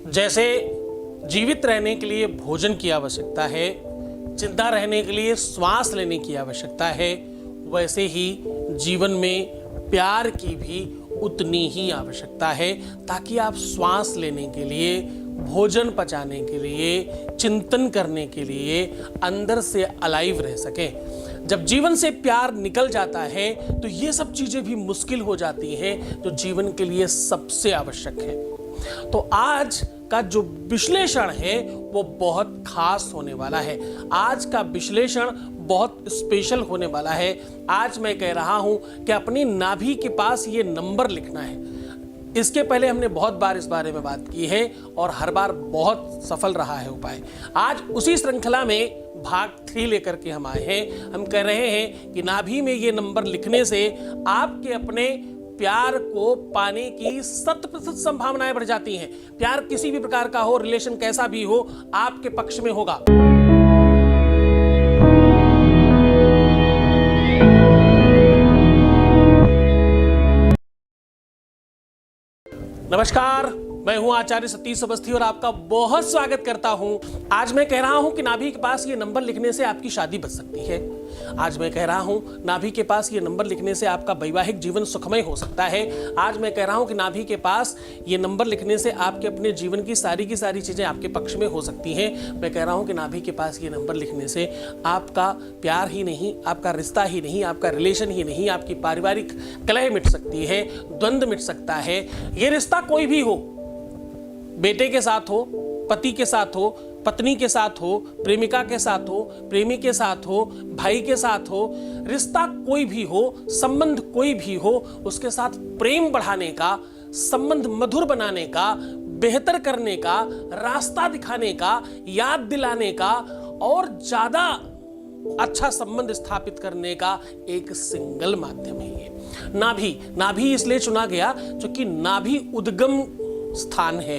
जैसे जीवित रहने के लिए भोजन की आवश्यकता है, जिंदा रहने के लिए श्वास लेने की आवश्यकता है, वैसे ही जीवन में प्यार की भी उतनी ही आवश्यकता है, ताकि आप श्वास लेने के लिए, भोजन पचाने के लिए, चिंतन करने के लिए अंदर से अलाइव रह सकें। जब जीवन से प्यार निकल जाता है तो ये सब चीजें भी मुश्किल हो जाती हैं जो जीवन के लिए सबसे आवश्यक है। तो आज का जो विश्लेषण है वो बहुत खास होने वाला है। आज का विश्लेषण बहुत स्पेशल होने वाला है। आज मैं कह रहा हूं कि अपनी नाभि के पास ये नंबर लिखना है। इसके पहले हमने बहुत बार इस बारे में बात की है और हर बार बहुत सफल रहा है उपाय। आज उसी श्रृंखला में भाग 3 लेकर के हम आए हैं। हम कह रहे हैं कि नाभि में ये नंबर लिखने से आपके अपने प्यार को पाने की 100% संभावनाएं बढ़ जाती हैं। प्यार किसी भी प्रकार का हो, रिलेशन कैसा भी हो, आपके पक्ष में होगा। नमस्कार, मैं हूं आचार्य सतीश अवस्थी और आपका बहुत स्वागत करता हूं। आज मैं कह रहा हूं कि नाभि के पास ये नंबर लिखने से आपकी शादी बच सकती है। आज मैं कह रहा हूं नाभि के पास ये नंबर लिखने से आपका वैवाहिक जीवन सुखमय हो सकता है। आज मैं कह रहा हूं कि नाभि के पास ये नंबर लिखने से आपके अपने जीवन की सारी चीजें आपके पक्ष में हो सकती हैं। मैं कह रहा हूं कि नाभि के पास ये नंबर लिखने से आपका प्यार ही नहीं, आपका रिश्ता ही नहीं, आपका रिलेशन ही नहीं, आपकी पारिवारिक कलह मिट सकती है, द्वंद्व मिट सकता है। ये रिश्ता कोई भी हो, बेटे के साथ हो, पति के साथ हो, पत्नी के साथ हो, प्रेमिका के साथ हो, प्रेमी के साथ हो, भाई के साथ हो, रिश्ता कोई भी हो, संबंध कोई भी हो, उसके साथ प्रेम बढ़ाने का, संबंध मधुर बनाने का, बेहतर करने का, रास्ता दिखाने का, याद दिलाने का और ज्यादा अच्छा संबंध स्थापित करने का एक सिंगल माध्यम है ये नाभि। इसलिए चुना गया क्योंकि नाभि उद्गम स्थान है,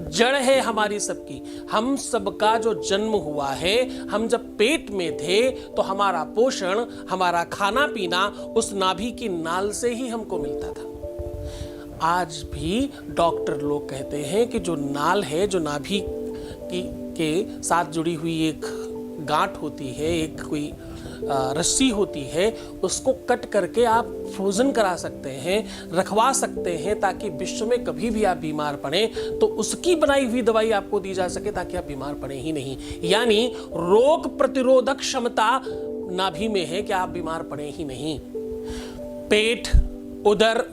जड़ है हमारी सबकी। हम सबका जो जन्म हुआ है, हम जब पेट में थे तो हमारा पोषण, हमारा खाना पीना उस नाभि की नाल से ही हमको मिलता था। आज भी डॉक्टर लोग कहते हैं कि जो नाल है, जो नाभि के साथ जुड़ी हुई एक गांठ होती है, एक कोई रस्सी होती है, उसको कट करके आप फ्रोजन करा सकते हैं, रखवा सकते हैं, ताकि विश्व में कभी भी आप बीमार पड़े तो उसकी बनाई हुई दवाई आपको दी जा सके, ताकि आप बीमार पड़े ही नहीं। यानी रोग प्रतिरोधक क्षमता नाभि में है कि आप बीमार पड़े ही नहीं। पेट, उदर,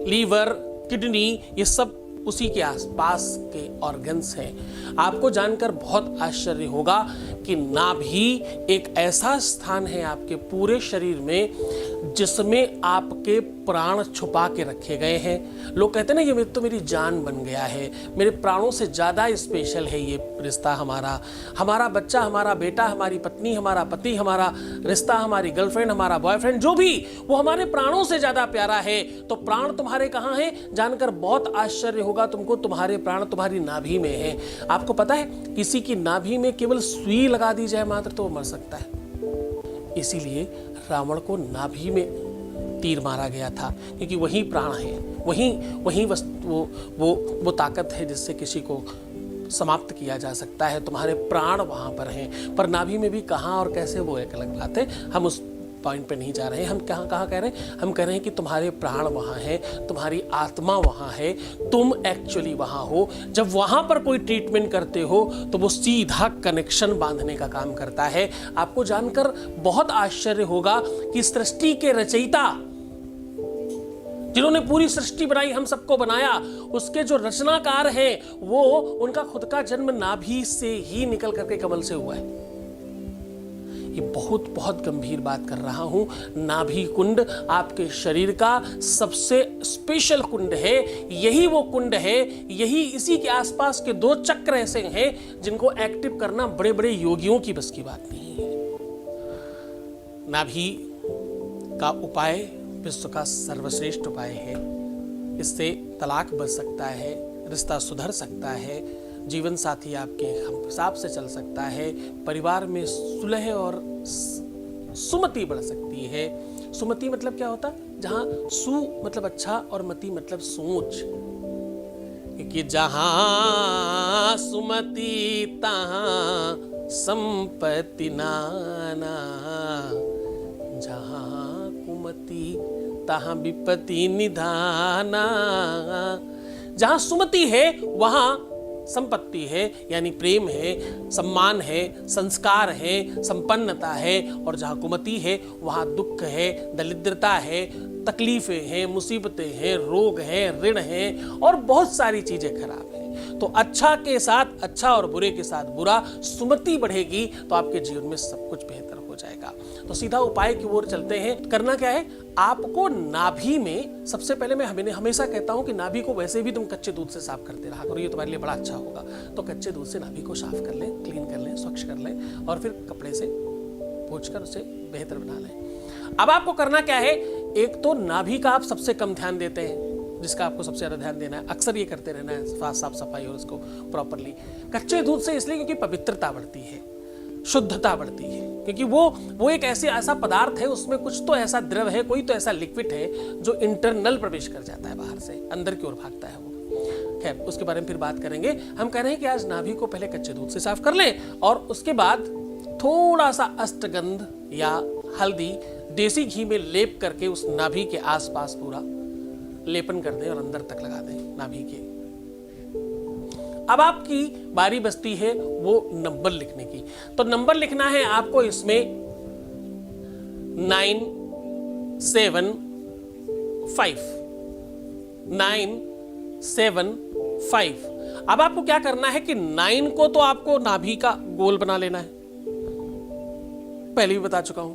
लीवर, किडनी, ये सब उसी के आसपास के ऑर्गन्स हैं। आपको जानकर बहुत आश्चर्य होगा कि नाभि एक ऐसा स्थान है आपके पूरे शरीर में जिसमें आपके प्राण छुपा के रखे गए हैं। लोग कहते हैं ना, ये तो मेरी जान बन गया है, मेरे प्राणों से ज्यादा स्पेशल है ये रिश्ता हमारा बच्चा, हमारा बेटा, हमारी पत्नी, हमारा पति, हमारा रिश्ता, हमारी गर्लफ्रेंड, हमारा बॉयफ्रेंड, जो भी, वो हमारे प्राणों से ज्यादा प्यारा है। तो प्राण तुम्हारे कहाँ हैं? जानकर बहुत आश्चर्य होगा तुमको, तुम्हारे प्राण तुम्हारी नाभि में है। आपको पता है, किसी की नाभि में केवल सुई लगा दी जाए मात्र तो वो मर सकता है। इसीलिए रावण को नाभि में तीर मारा गया था, क्योंकि वही प्राण है, वही वो ताकत है जिससे किसी को समाप्त किया जा सकता है। तुम्हारे प्राण वहां पर हैं, पर नाभि में भी कहां और कैसे, वो एक अलग बात है। हम उस पॉइंट पे नहीं जा रहे हैं। हम कहाँ कह रहे हैं? हम कह रहे हैं कि तुम्हारे प्राण वहां है, तुम्हारी आत्मा वहां है, तुम एक्चुअली वहां हो। जब वहां पर कोई ट्रीटमेंट करते हो तो वो सीधा कनेक्शन बांधने का काम करता है। आपको जानकर बहुत आश्चर्य होगा कि सृष्टि के रचयिता, जिन्होंने पूरी सृष्टि बनाई, हम सबको बनाया, उसके जो रचनाकार हैं, वो उनका खुद का जन्म नाभि से ही निकल करके कमल से हुआ है। ये बहुत गंभीर बात कर रहा हूं। नाभि कुंड आपके शरीर का सबसे स्पेशल कुंड है। यही वो कुंड है, यही इसी के आसपास के 2 चक्र ऐसे हैं जिनको एक्टिव करना बड़े बड़े योगियों की बस की बात नहीं है। नाभि का उपाय विश्व का सर्वश्रेष्ठ उपाय है। इससे तलाक बच सकता है, रिश्ता सुधर सकता है, जीवन साथी आपके हिसाब से चल सकता है, परिवार में सुलह और सुमति बढ़ सकती है। सुमति मतलब क्या होता? जहां सु मतलब अच्छा और मति मतलब सोच, कि जहां जहाँ सुमति तहाँ संपत्ति नाना, जहाँ कुमति तहाँ विपत्ति निधाना। जहाँ सुमति है वहाँ संपत्ति है, यानी प्रेम है, सम्मान है, संस्कार है, संपन्नता है। और जहाँ कुमति है वहाँ दुख है, दरिद्रता है, तकलीफें हैं, मुसीबतें हैं, रोग हैं, ऋण हैं और बहुत सारी चीजें खराब हैं। तो अच्छा के साथ अच्छा और बुरे के साथ बुरा, सुमति बढ़ेगी तो आपके जीवन में सब कुछ बेहतर हो जाएगा। तो सीधा उपाय की ओर चलते हैं। करना क्या है, आपको नाभि में सबसे पहले, मैं हमेशा कहता हूं कि नाभि को वैसे भी तुम कच्चे दूध से साफ करते रहा करो, ये तुम्हारे लिए बड़ा अच्छा होगा। तो कच्चे दूध से नाभि को साफ कर लें, क्लीन कर लें, स्वच्छ कर लें और फिर कपड़े से पोंछकर उसे बेहतर बना लें। अब आपको करना क्या है, एक तो नाभि का आप सबसे कम ध्यान देते हैं, जिसका आपको सबसे ज्यादा ध्यान देना है, अक्सर ये करते रहना है, साफ सफाई और उसको प्रॉपरली। कच्चे दूध से इसलिए क्योंकि पवित्रता बढ़ती है, शुद्धता बढ़ती है, क्योंकि वो एक ऐसा पदार्थ है, उसमें कुछ तो ऐसा द्रव है, कोई तो ऐसा लिक्विड है जो इंटरनल प्रवेश कर जाता है, बाहर से अंदर की ओर भागता है वो। खैर, उसके बारे में फिर बात करेंगे। हम कह रहे हैं कि आज नाभि को पहले कच्चे दूध से साफ कर लें और उसके बाद थोड़ा सा अष्टगंध या हल्दी देसी घी में लेप करके उस नाभि के आसपास पूरा लेपन कर दें और अंदर तक लगा दें नाभि के। अब आपकी बारी बचती है वो नंबर लिखने की। तो नंबर लिखना है आपको इसमें 9 7 5, 9 7 5। अब आपको क्या करना है कि 9 को तो आपको नाभि का गोल बना लेना है, पहले भी बता चुका हूं,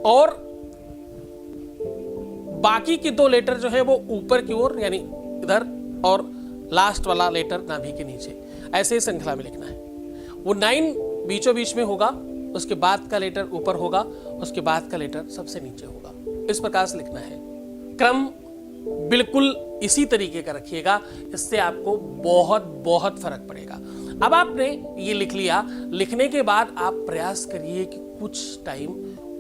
और बाकी की 2 लेटर जो है वो ऊपर की ओर यानी इधर, और लास्ट वाला लेटर नाभि के नीचे, ऐसे ही श्रृंखला में लिखना है। वो 9 बीचों बीच में होगा, उसके बाद का लेटर ऊपर होगा, उसके बाद का लेटर सबसे नीचे होगा। इस प्रकार से लिखना है। क्रम बिल्कुल इसी तरीके का रखिएगा, इससे आपको बहुत बहुत फर्क पड़ेगा। अब आपने ये लिख लिया, लिखने के बाद आप प्रयास करिए कि कुछ टाइम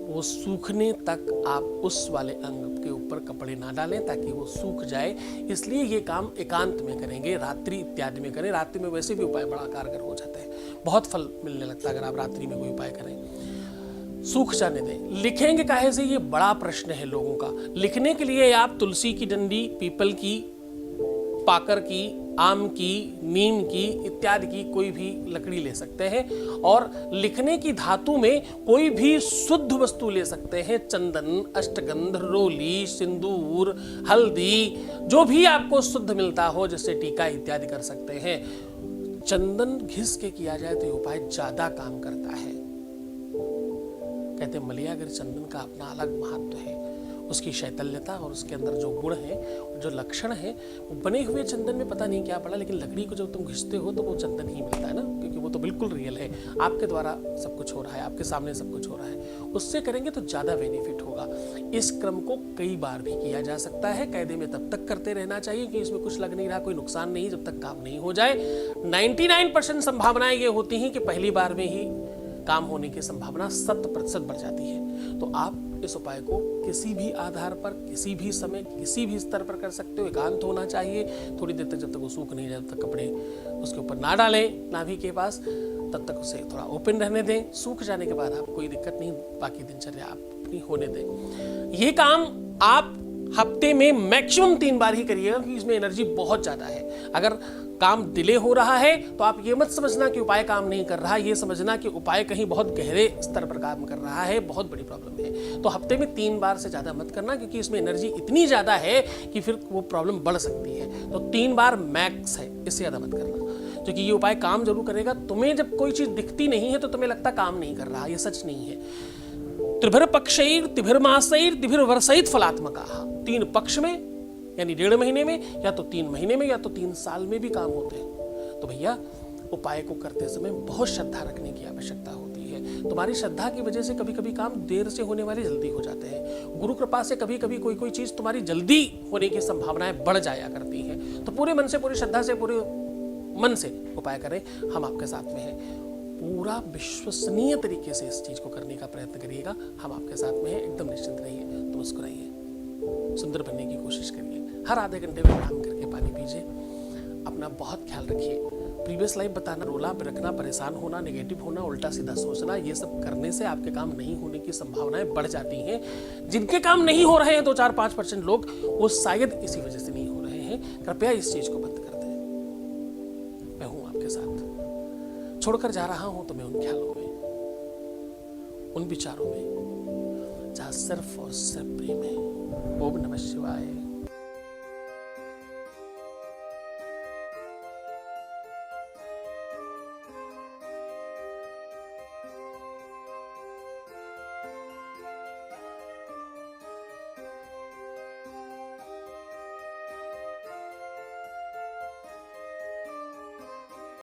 वो सूखने तक आप उस वाले अंग के ऊपर कपड़े ना डालें ताकि वो सूख जाए। इसलिए ये काम एकांत में करेंगे, रात्रि इत्यादि में करें। रात्रि में वैसे भी उपाय बड़ा कारगर हो जाता है, बहुत फल मिलने लगता है अगर आप रात्रि में कोई उपाय करें। सूख जाने दें। लिखेंगे काहे से, ये बड़ा प्रश्न है लोगों का। लिखने के लिए आप तुलसी की डंडी, पीपल की, पाकर की, आम की, नीम की इत्यादि की कोई भी लकड़ी ले सकते हैं। और लिखने की धातु में कोई भी शुद्ध वस्तु ले सकते हैं। चंदन, अष्टगंध, रोली, सिंदूर, हल्दी, जो भी आपको शुद्ध मिलता हो, जैसे टीका इत्यादि कर सकते हैं। चंदन घिस के किया जाए तो ये उपाय ज्यादा काम करता है। कहते हैं मलयागर चंदन का अपना अलग महत्व है, उसकी शैतल्यता और उसके अंदर जो गुण है, जो लक्षण है, वो बने हुए चंदन में पता नहीं क्या पड़ा, लेकिन लकड़ी को जब तुम घिसते हो तो वो चंदन ही मिलता है ना, क्योंकि वो तो बिल्कुल रियल है, आपके द्वारा सब कुछ हो रहा है, आपके सामने सब कुछ हो रहा है। उससे करेंगे तो ज्यादा बेनिफिट होगा। इस क्रम को कई बार भी किया जा सकता है। कायदे में तब तक करते रहना चाहिए कि इसमें कुछ लग नहीं रहा, कोई नुकसान नहीं, जब तक काम नहीं हो जाए। 99% संभावनाएं ये होती हैं कि पहली बार में ही काम होने की संभावना 100% बढ़ जाती है। तो आप इस उपाय को किसी भी आधार पर, किसी भी समय, किसी भी स्तर पर कर सकते हो। एकांत होना चाहिए। थोड़ी देर तक, जब तक वो सूख नहीं जाए तब तक कपड़े उसके ऊपर ना डालें नाभि के पास, तब तक उसे थोड़ा ओपन रहने दें। सूख जाने के बाद आप कोई दिक्कत नहीं, बाकी दिनचर्या आप अपनी होने दें। ये काम आप हफ्ते में मैक्सिमम 3 बार ही करिएगा, क्योंकि इसमें एनर्जी बहुत ज्यादा है। अगर काम डिले हो रहा है तो आप ये मत समझना कि उपाय काम नहीं कर रहा, ये समझना कि उपाय कहीं बहुत गहरे स्तर पर काम कर रहा है, बहुत बड़ी प्रॉब्लम है। तो हफ्ते में 3 बार से ज्यादा मत करना, क्योंकि इसमें एनर्जी इतनी ज्यादा है कि फिर वो प्रॉब्लम बढ़ सकती है। तो 3 बार मैक्स है, इससे ज्यादा मत करना, क्योंकि ये उपाय काम जरूर करेगा। तुम्हें जब कोई चीज दिखती नहीं है तो तुम्हें लगता काम नहीं कर रहा, ये सच नहीं है। त्रिभिर पक्षैर त्रिभिर मासैर त्रिभिर वर्षैर फलात्मकाः। 3 पक्ष में यानी 1.5 महीने में, या तो 3 महीने में, या तो 3 साल में भी काम होते हैं। तो भैया उपाय को करते समय बहुत श्रद्धा रखने की आवश्यकता होती है। तुम्हारी श्रद्धा की वजह से कभी कभी काम देर से होने वाले जल्दी हो जाते हैं। गुरु कृपा से कभी कभी कोई चीज तुम्हारी जल्दी होने की संभावनाएं बढ़ जाया करती हैं। तो पूरे मन से, पूरी श्रद्धा से, पूरे मन से उपाय करें। हम आपके साथ में हैं। पूरा विश्वसनीय तरीके से इस चीज को करने का प्रयत्न करिएगा। हम आपके साथ में हैं। एकदम निश्चिंत रहिए, तो मुस्कुराइए, सुंदर बनने की कोशिश करिए। हर आधे घंटे में आराम करके पानी पीजिए। अपना बहुत ख्याल रखिए। प्रीवियस लाइफ बताना, रोला रखना, परेशान होना, नेगेटिव होना, उल्टा सीधा सोचना, ये सब करने से आपके काम नहीं होने की संभावनाएं बढ़ जाती हैं। जिनके काम नहीं हो रहे हैं 2-4-5% लोग, वो शायद इसी वजह से नहीं हो रहे हैं। कृपया इस चीज को बंद कर दें। मैं हूं आपके साथ। छोड़कर जा रहा हूं तो मैं उन ख्यालों में, उन विचारों में जहां सिर्फ और सिर्फ प्रेम है। ओम नमः शिवाय।